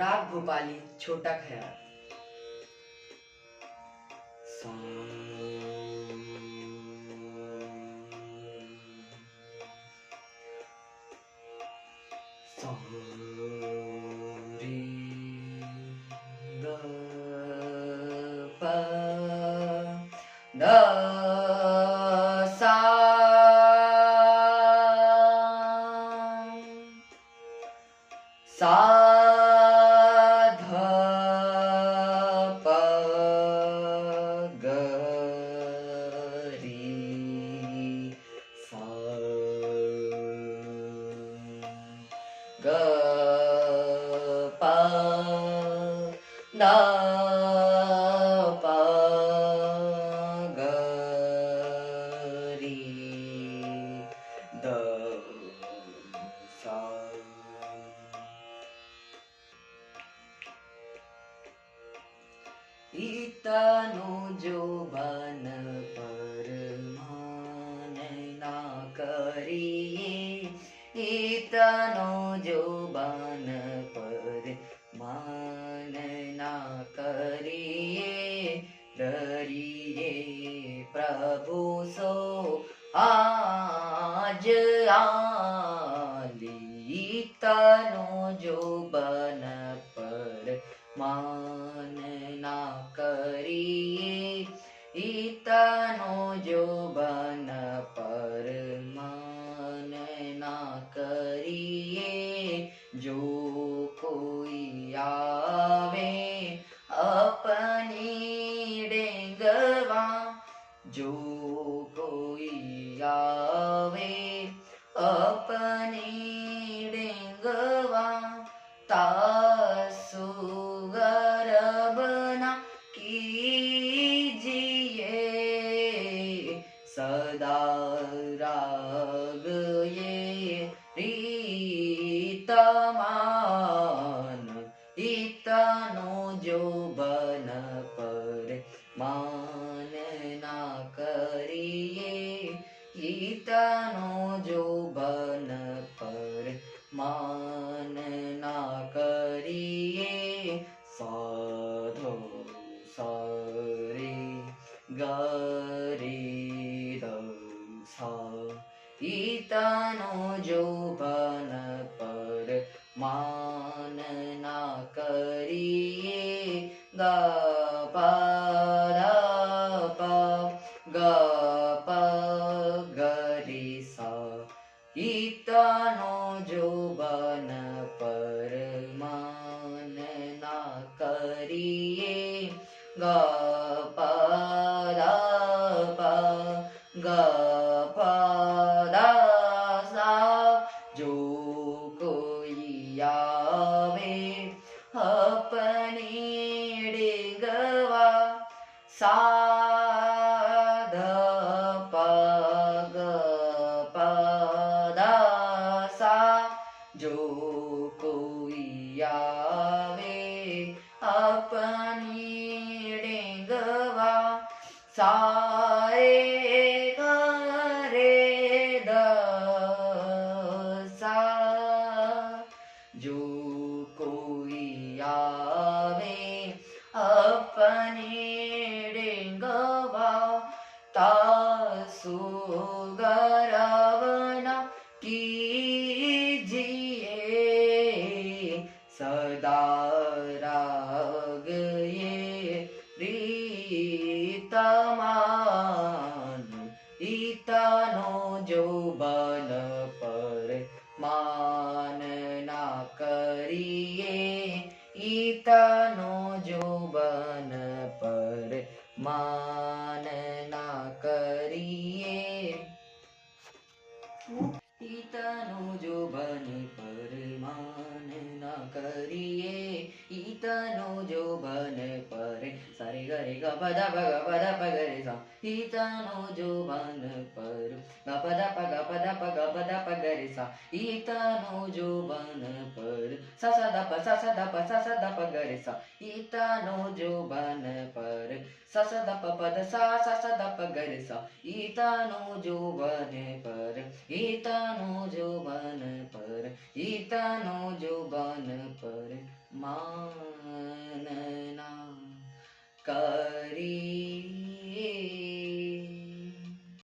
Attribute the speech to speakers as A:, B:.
A: राग भोपाली छोटा ख्याल। सा सा रे ग प द सा सा ध प ग री सा ग प द प ग री द सा। इतनो जो बन पर मान ना करिए, इतनो जो बन पर मान ना करिए, डरिए प्रभु सो आज आली। इतनो जो बन पर मान ना करिए, इतनो जो बन पर मान ना करिए। जो कोई आवे अपनी डेंगवा, जो कोई आवे अपनी डेंगवा, तासु गर्भना कीजिए। सदा राग ये रीत मान, इतनो जो बन पर मान ना करिए, इतनो जो बन पर मान ना करिए। साधो सा रे ग रे द सा। इतनो जो बन पर मान ना करिए, ग प द प ग प ग रे सा। इतनो जो बन पर मान ना करिए, ग प द प ग प द सा। जो कोई आवे अपनी डेंगवा, सा ध प ग प द सा। जो कोई आवे अपनी डेंगवा, सा रे ग रे द सा। जो कोई आवे अपनी डेंगवा, तासु गर्भना कीजिए। सदा राग ये रीत मान, इतनो जो बन पर मान ना करिए, इतनो जो बन पर मान ना करिए। इतनो जो बन पर मान ना करिए, इतनो जो बन पर सारे गरे ग प द प ग प द प ग रे सा। इतनो जो बन पर ग प द प ग प द प ग प द प ग रे सा। इतनो जो बन पर सा सा द प सा सा द प सा सा द प ग रे सा। इतनो जो बन पर सा सा द प प द सा सा सा द प ग रे सा। इतनो जो बन पर, इतनो जो बन पर, इतनो जो बन पर। માનના